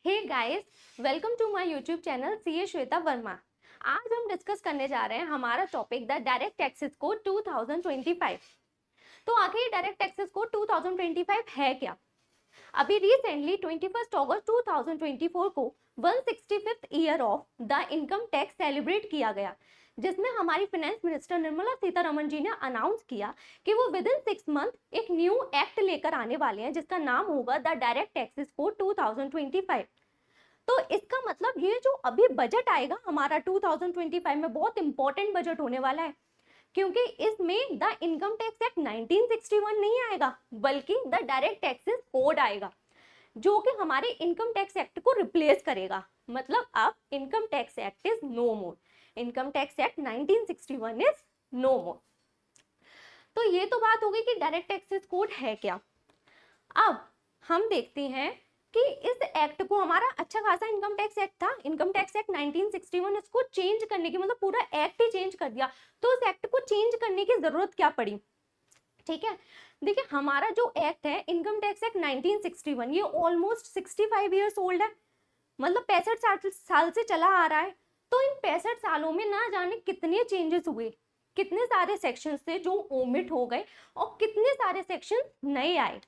Hey guys, welcome to my YouTube channel CA Shweta Verma. आज हम discuss करने जा रहे हैं हमारा topic the direct taxes code 2025। तो आखिर डायरेक्ट टैक्सेस कोड 2025 है क्या? अभी रिसेंटली 21 अगस्त 2024 को 165th year of the income tax celebrate किया गया, जिसमें हमारी फाइनेंस मिनिस्टर निर्मला सीतारमण जी ने अनाउंस किया कि वो विद इन 6 मंथ एक न्यू एक्ट लेकर आने वाले हैं जिसका नाम होगा द डायरेक्ट टैक्सेस कोड 2025। तो इसका मतलब ये जो अभी बजट आएगा हमारा 2025 में बहुत इंपॉर्टेंट बजट होने वाला है, क्योंकि इसमें द इनकम टैक्स एक्ट 1961 नहीं आएगा बल्कि द डायरेक्ट टैक्सेस कोड आएगा, जो कि हमारे इनकम टैक्स एक्ट को रिप्लेस करेगा। मतलब अब income tax act is no more, income tax act 1961 is no more. तो ये तो बात हो गई कि डायरेक्ट टैक्सेस कोड है क्या। अब हम देखते हैं कि इस एक्ट को, हमारा अच्छा खासा इनकम टैक्स एक्ट था, इनकम टैक्स एक्ट 1961, इसको चेंज करने की, मतलब पूरा एक्ट ही चेंज कर दिया। तो इस एक्ट को चेंज करने की जरूरत क्या पड़ी? ठीक है, देखिए हमारा जो एक्ट है इनकम टैक्स एक्ट 1961, ये ऑलमोस्ट 65 ईयर्स ओल्ड है, मतलब 65 साल से चला आ रहा है। तो इन 65 सालों में ना जाने कितने चेंजेस हुए, कितने सारे सेक्शंस थे जो ओमिट हो गए और कितने सारे सेक्शन नए आए।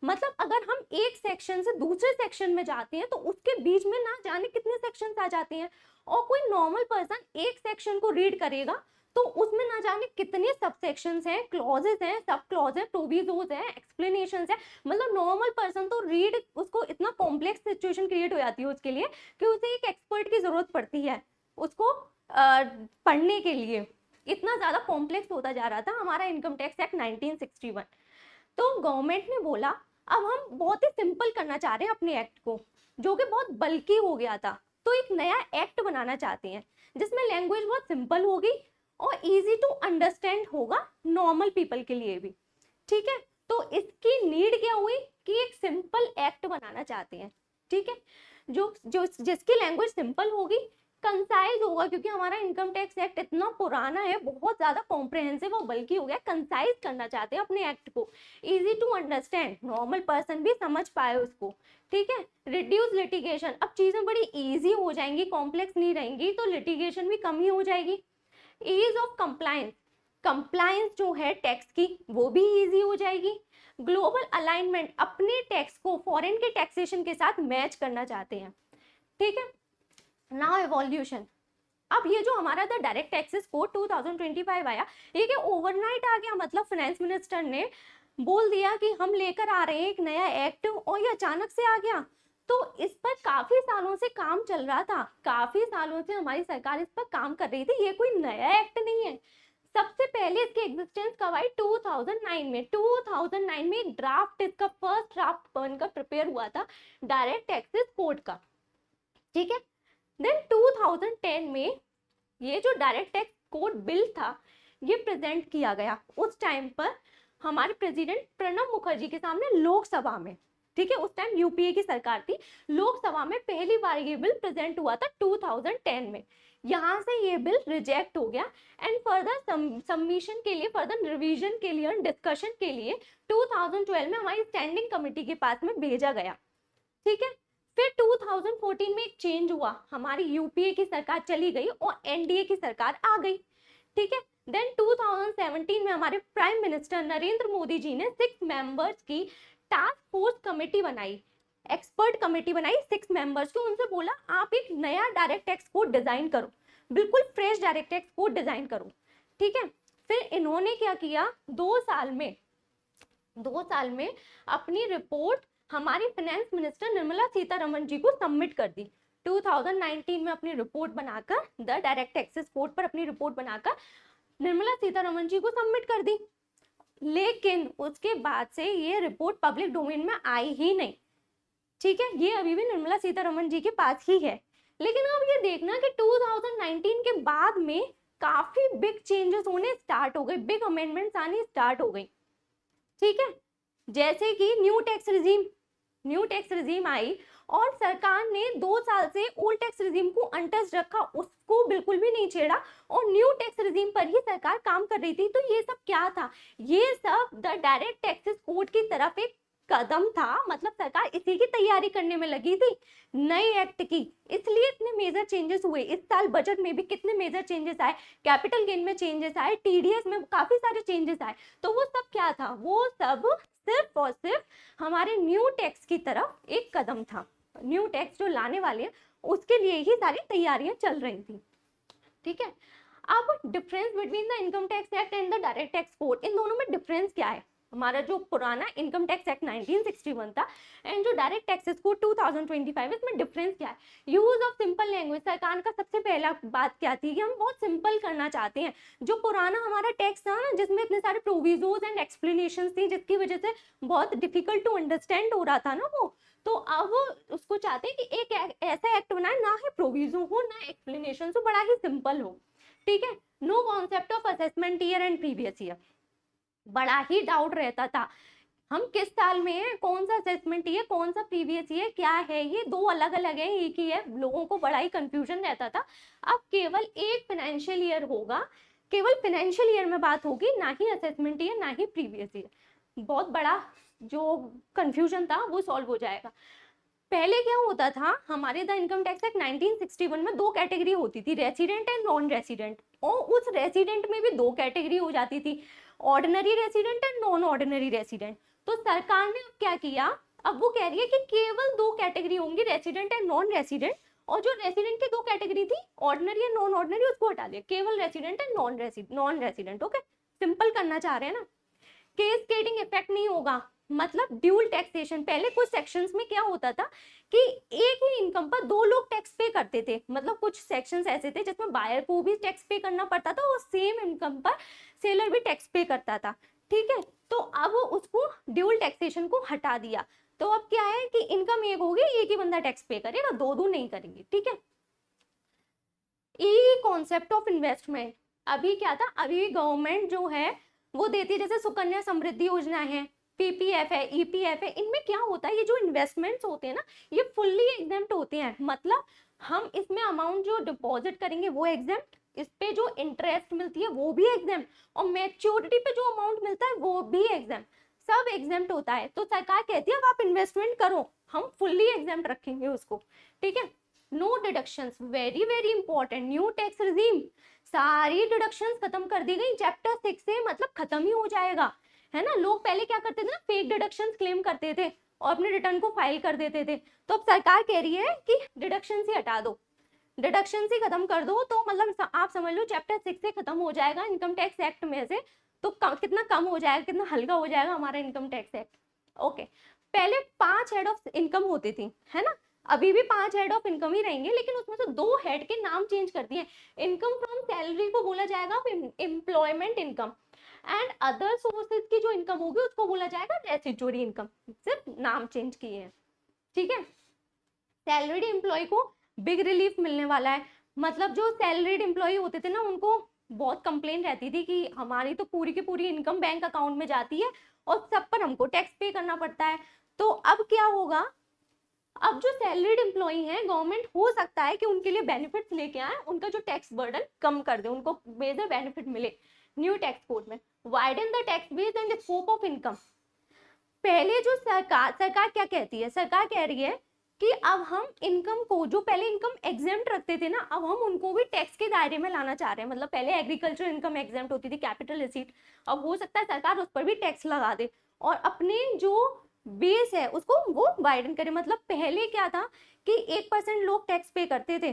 मतलब अगर हम एक सेक्शन से दूसरे सेक्शन में जाते हैं तो उसके बीच में ना जाने कितने सेक्शंस आ जाते हैं, और कोई नॉर्मल पर्सन एक सेक्शन को रीड करेगा तो उसमें ना जाने कितने सब सेक्शंस हैं, क्लॉजेस हैं, सब क्लॉज है, प्रोविजोज है, एक्सप्लेनेशंस है। मतलब नॉर्मल पर्सन तो रीड, उसको इतना कॉम्प्लेक्स सिचुएशन क्रिएट हो जाती है उसके लिए कि उसे एक एक्सपर्ट की जरूरत पड़ती है उसको पढ़ने के लिए। इतना ज्यादा कॉम्प्लेक्स होता जा रहा था हमारा इनकम टैक्स एक्ट 1961। तो गवर्नमेंट ने बोला अब हम बहुत ही सिंपल करना चाह रहे हैं अपने एक्ट को, जो कि बहुत बल्कि हो गया था। तो एक नया एक्ट बनाना चाहते हैं जिसमें लैंग्वेज बहुत सिंपल होगी और इजी टू अंडरस्टैंड होगा नॉर्मल पीपल के लिए भी। ठीक है, तो इसकी नीड क्या हुई कि एक सिंपल एक्ट बनाना चाहते हैं। ठीक है, जो जो जिसकी लैंग्वेज सिंपल होगी, कंसाइज होगा, क्योंकि हमारा इनकम टैक्स एक्ट इतना पुराना है, बहुत ज्यादा कॉम्प्रिहेंसिव और बल्कि हो गया। कंसाइज करना चाहते हैं अपने एक्ट को, easy to understand, normal person भी समझ पाए उसको। ठीक है, रिड्यूस लिटिगेशन, अब चीजें बड़ी इजी हो जाएंगी, कॉम्प्लेक्स नहीं रहेंगी, तो लिटिगेशन भी कम ही हो जाएगी। ईज ऑफ कंप्लायंस, कंप्लायंस जो है टैक्स की वो भी इजी हो जाएगी। ग्लोबल अलाइनमेंट, अपने टैक्स को फॉरेन के टैक्सेशन के साथ मैच करना चाहते हैं। ठीक है, नाउ एवोल्यूशन, अब ये जो हमारा था डायरेक्ट टैक्सेस कोड 2025 आया, ये क्या ओवरनाइट आ गया? मतलब फाइनेंस मिनिस्टर ने बोल दिया कि हम लेकर आ रहे हैं एक नया एक्ट और ये अचानक से आ गया? तो इस पर काफी सालों से काम चल रहा था, काफी सालों से हमारी सरकार इस पर काम कर रही थी, ये कोई नया एक्ट नहीं है। सबसे पहले इसकी एग्जिस्टेंस कब आई? 2009 में। 2009 में ड्राफ्ट, इसका फर्स्ट ड्राफ्ट बनकर प्रिपेयर हुआ था डायरेक्ट टैक्सेस कोड का। ठीक है, देन 2010 में ये जो डायरेक्ट टैक्स कोड बिल था ये प्रेजेंट किया गया, उस टाइम पर हमारे प्रेसिडेंट प्रणब मुखर्जी के सामने लोकसभा में। ठीक है, उस टाइम यूपीए की सरकार थी, लोकसभा में पहली बार ये बिल प्रेजेंट हुआ था 2010 में। यहाँ से ये बिल रिजेक्ट हो गया एंड फर्दर सबमिशन के लिए, फर्दर रिवीजन के लिए, डिस्कशन के लिए 2012 में हमारी स्टैंडिंग कमेटी के पास में भेजा गया। ठीक है, फिर 2014 में एक चेंज हुआ, हमारी यूपीए की सरकार चली गई और एनडीए की सरकार आ गई। ठीक है, देन 2017 में हमारे प्राइम मिनिस्टर नरेंद्र मोदी जी ने 6 मेंबर्स की टास्क फोर्स कमेटी बनाई, एक्सपर्ट कमेटी बनाई 6 मेंबर्स की। उनसे बोला आप एक नया डायरेक्ट टैक्स कोड डिजाइन करो, बिल्कुल fresh direct tax code design करो। ठीक है, फिर इन्होंने क्या किया, 2 साल में अपनी रिपोर्ट हमारी फाइनेंस मिनिस्टर निर्मला सीतारमण जी को सबमिट कर दी। 2019 में अपनी रिपोर्ट बनाकर, द डायरेक्ट टैक्सेस कोड पर अपनी रिपोर्ट बनाकर निर्मला सीतारमण जी को सबमिट कर दी। लेकिन उसके बाद से ये रिपोर्ट पब्लिक डोमेन में आई ही नहीं। ठीक है, ये अभी भी निर्मला सीतारमण जी के पास ही है। लेकिन अब ये देखना कि 2019 के बाद में काफी बिग चेंजेस होने स्टार्ट हो गए, बिग अमेंडमेंट्स आनी स्टार्ट हो गई। ठीक है, जैसे कि न्यू टैक्स रिजीम आई और सरकार ने 2 साल से ओल्ड टैक्स रिजीम को अनटच रखा, उसको बिल्कुल भी नहीं छेड़ा और न्यू टैक्स रिजीम पर ही सरकार काम कर रही थी। तो ये सब क्या था? ये सब द डायरेक्ट टैक्सेस कोड की तरफ एक कदम था, मतलब सरकार इसी की तैयारी करने में लगी थी नए एक्ट की, इसलिए इतने मेजर चेंजेस हुए। इस साल बजट में भी कितने मेजर चेंजेस आए, कैपिटल गेन में चेंजेस आए, टीडीएस में काफी सारे चेंजेस आए। तो वो सब क्या था, वो सब सिर्फ और सिर्फ हमारे न्यू टैक्स की तरफ एक कदम था। न्यू टैक्स जो लाने वाले हैं उसके लिए ही सारी तैयारियां चल रही थी, ठीक है। अब difference between the income tax act and the direct tax code, इन दोनों में डिफरेंस क्या है। हमारा जो पुराना इनकम टैक्स एक्ट 1961 था एंड जो डायरेक्ट टैक्सेस कोड 2025, इसमें डिफरेंस क्या है। यूज ऑफ सिंपल लैंग्वेज, सरकार का सबसे पहला बात क्या थी कि हम बहुत सिंपल करना चाहते हैं। जो पुराना हमारा टैक्स था ना, जिसमें इतने सारे प्रोविजोज एंड एक्सप्लेनेशन थी, जिसकी वजह से बहुत डिफिकल्ट टू अंडरस्टैंड हो रहा था ना वो, तो अब उसको चाहते हैं कि एक ऐसा एक्ट बनाए ना ही प्रोविजन हो ना एक्सप्लेनेशन हो, बड़ा ही सिंपल हो, ठीक है। No concept of assessment year and previous year, बड़ा ही डाउट रहता था हम किस साल में है, कौन सा असेसमेंट ईयर, कौन सा प्रीवियस ईयर, क्या है ये, दो अलग अलग है एक ही है, लोगों को बड़ा ही कंफ्यूजन रहता था। अब केवल एक फाइनेंशियल ईयर होगा, केवल फाइनेंशियल ईयर में बात होगी, ना ही असेसमेंट ईयर ना ही प्रीवियस ईयर। बहुत बड़ा जो कंफ्यूजन था वो सॉल्व हो जाएगा। पहले क्या होता था, हमारे द इनकम टैक्स एक्ट 1961 में दो कैटेगरी होती थी, रेसिडेंट एंड नॉन रेसिडेंट, और उस रेसिडेंट में भी दो कैटेगरी हो जाती थी, ordinary resident and non ordinary resident. तो सरकार ने अब क्या किया, अब वो कह रही है कि केवल दो कैटेगरी होंगी, रेसिडेंट एंड नॉन रेसिडेंट, और जो रेसिडेंट की दो कैटेगरी थी, ऑर्डिनरी एंड नॉन ऑर्डिनरी, उसको हटा दिया, केवल resident and non resident. Okay, simple करना चाह रहे हैं ना। केस्केडिंग इफेक्ट नहीं होगा, मतलब ड्यूल टैक्सेशन। पहले कुछ सेक्शंस में क्या होता था कि एक ही इनकम पर दो लोग टैक्स पे करते थे, मतलब कुछ सेक्शंस ऐसे थे जिसमें बायर को भी टैक्स पे करना पड़ता था और सेम इनकम पर सेलर भी टैक्स पे करता था, ठीक है। तो अब उसको ड्यूल टैक्सेशन को हटा दिया, तो अब क्या है कि इनकम एक होगी, एक ही बंदा टैक्स पे करेगा, दो दो नहीं करेंगे, ठीक है। ई कॉन्सेप्ट ऑफ इन्वेस्टमेंट, अभी क्या था, अभी गवर्नमेंट जो है वो देती है, जैसे सुकन्या समृद्धि योजना है, पीपीएफ है, ईपीएफ है, इनमें क्या होता है, ये जो इन्वेस्टमेंट्स होते हैं ना, ये फुल्ली एग्जेम्प्ट होते हैं, मतलब हम इसमें अमाउंट जो डिपॉजिट करेंगे वो एग्जेम्प्ट, इस पे जो इंटरेस्ट मिलती है वो भी एग्जेम्प्ट, और मैच्योरिटी पे जो अमाउंट मिलता है वो भी एग्जेम्प्ट, सब एग्जेम्प्ट होता है। तो सरकार कहती है अब आप इन्वेस्टमेंट करो, हम फुल्ली एग्जेम्प्ट रखेंगे उसको, ठीक है। No deductions, very very important, new tax regime, सारी डिडक्शंस खत्म कर दी गई चैप्टर 6 से, मतलब खत्म ही हो जाएगा, है ना। लोग पहले क्या करते थे ना, फेक डिडक्शंस क्लेम करते थे और अपने रिटर्न को फाइल कर देते थे, तो अब सरकार कह रही है कि डिडक्शन ही हटा दो, डिडक्शन ही खत्म कर दो, तो मतलब आप समझ लो चैप्टर 6 से खत्म हो जाएगा इनकम टैक्स एक्ट में से, तो कितना कम हो जाएगा, कितना हल्का हो जाएगा हमारा इनकम टैक्स एक्ट। ओके, पहले 5 हेड ऑफ इनकम होती थी, है ना, अभी भी 5 हेड ऑफ इनकम ही रहेंगे, लेकिन उसमें से 2 हेड के नाम चेंज कर दिए। इनकम फ्रॉम सैलरी को बोला जाएगा employment income, and other sources की जो इनकम होगी उसको बोला जाएगा रेसिड्यूरी इनकम, सिर्फ नाम चेंज किए हैं, ठीक है। सैलरीड एम्प्लॉय को बिग रिलीफ मिलने वाला है, मतलब जो सैलरीड एम्प्लॉय होते थे ना, उनको बहुत कंप्लेन रहती थी कि हमारी तो पूरी की पूरी इनकम बैंक अकाउंट में जाती है और सब पर हमको टैक्स पे करना पड़ता है। तो अब क्या होगा, अब जो सैलरीड एम्प्लॉय हैं, गवर्नमेंट हो सकता है कि उनके लिए बेनिफिट्स लेके आए, उनका जो टैक्स बर्डन कम कर दे, उनको मेजर बेनिफिट मिले न्यू टैक्स कोड में। Widen the tax base and scope of income, पहले जो सरकार क्या कहती है, सरकार कह रही है कि अब हम इनकम को, जो पहले इनकम एग्जेम्प्ट रखते थे ना, अब हम उनको भी टैक्स के दायरे में लाना चाह रहे हैं। मतलब पहले एग्रीकल्चर इनकम एग्जेम्प्ट होती थी, कैपिटल रिसीट, अब हो सकता है सरकार उस पर भी टैक्स लगा दे और अपने जो बेस है उसको वो वाइडन करे। मतलब पहले क्या था कि 1% लोग टैक्स पे करते थे,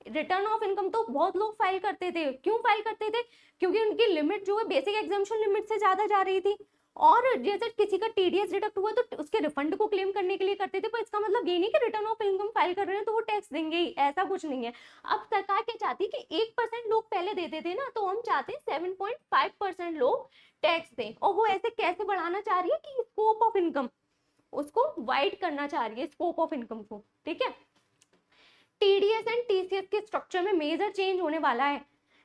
रिटर्न ऑफ इनकम तो बहुत लोग फाइल करते थे। क्यों फाइल करते थे, क्योंकि उनकी लिमिट जो है बेसिक एग्जाम्पशन लिमिट से ज्यादा जा रही थी, और जैसे किसी का टीडीएस डिडक्ट हुआ तो उसके रिफंड को क्लेम करने के लिए करते थे, पर इसका मतलब ये नहीं कि रिटर्न ऑफ इनकम फाइल कर रहे हैं तो वो टैक्स देंगे ही, ऐसा कुछ नहीं है। अब सरकार क्या चाहती है कि 1% लोग पहले देते थे ना, तो हम चाहते हैं 7.5% लोग टैक्स दें, और वो ऐसे कैसे बढ़ाना चाह रही है कि स्कोप ऑफ इनकम उसको वाइड करना चाह रही है, स्कोप ऑफ इनकम को, ठीक है। टीडीएस एंड टीसीएस के स्ट्रक्चर में मेजर चेंज होने वाला है,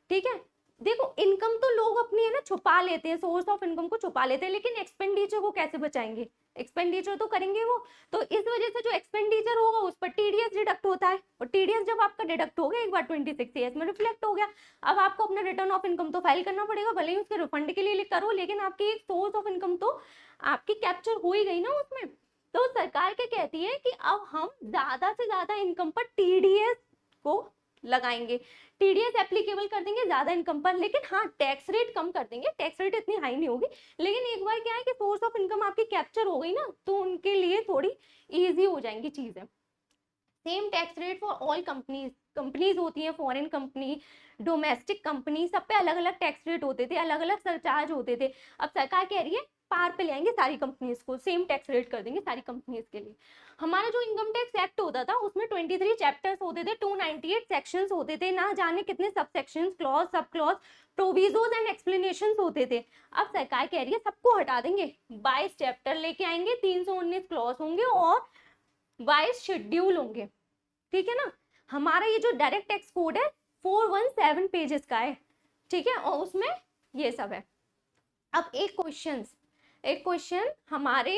ठीक है। देखो इनकम तो लोग अपनी है ना छुपा लेते हैं, सोर्स ऑफ इनकम को छुपा लेते हैं, लेकिन एक्सपेंडिचर को कैसे बचाएंगे, एक्सपेंडिचर तो करेंगे वो, तो इस वजह से जो एक्सपेंडिचर होगा उस पर टीडीएस डिडक्ट होता है, और टीडीएस जब आपका डिडक्ट हो गया एक बार 26 ईयर्स में रिफ्लेक्ट हो गया, अब आपको अपना रिटर्न ऑफ इनकम तो फाइल करना पड़ेगा, भले ही उसके रिफंड के लिए करो, लेकिन आपकी एक सोर्स ऑफ इनकम तो आपकी कैप्चर हो ही गई ना उसमें। तो सरकार क्या कहती है कि अब हम ज्यादा से ज्यादा इनकम पर टीडीएस को लगाएंगे, टीडीएस एप्लीकेबल कर देंगे ज्यादा इनकम पर, लेकिन हाँ टैक्स रेट कम कर देंगे, टैक्स रेट इतनी हाई नहीं होगी, लेकिन एक बार क्या है कि सोर्स ऑफ इनकम आपकी कैप्चर हो गई ना, तो उनके लिए थोड़ी इजी हो जाएंगी चीजें। Same tax rate for all companies होती है, फॉरेन कंपनी, डोमेस्टिक कंपनी, सब पे अलग अलग टैक्स रेट होते थे, अलग अलग सरचार्ज होते थे। अब सरकार कह रही है पार पे ले आएंगे सारी कंपनीज को, सेम टैक्स रेट कर देंगे सारी कंपनीज के लिए। हमारा जो इनकम टैक्स एक्ट होता था उसमें 23 चैप्टर्स होते थे, 298 सेक्शंस होते थे, ना जाने कितने sub sections, clause, sub clause, provisos and explanations होते थे। अब सरकार कह रही है सबको हटा देंगे, 22 चैप्टर लेके आएंगे, 319 क्लॉज होंगे और 22 शेड्यूल होंगे, ठीक है ना। हमारा ये जो डायरेक्ट टैक्स कोड है 417 पेजेस का है, ठीक है, और उसमें ये सब है। अब एक क्वेश्चन हमारे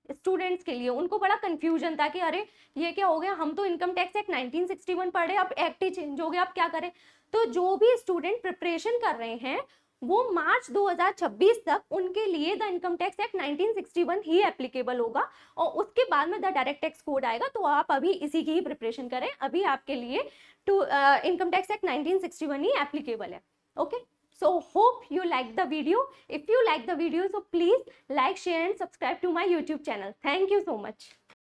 स्टूडेंट्स के लिए, उनको बड़ा कंफ्यूजन था कि अरे ये क्या हो गया, हम तो इनकम टैक्स एक्ट 1961 पढ़ रहे, अब एक्ट ही चेंज हो गया, अब क्या करें। तो जो भी स्टूडेंट प्रिपरेशन कर रहे हैं वो मार्च 2026 तक उनके लिए the income tax act 1961 he applicable होगा, और उसके बाद में द डायरेक्ट टैक्स कोड आएगा, तो आप अभी इसी की ही प्रिपरेशन करें, अभी आपके लिए इनकम टैक्स एक्ट 1961 ही एप्लीकेबल है। Okay, so hope you like the video. If you like the video, so please like, share and subscribe to my YouTube channel. Thank you so much.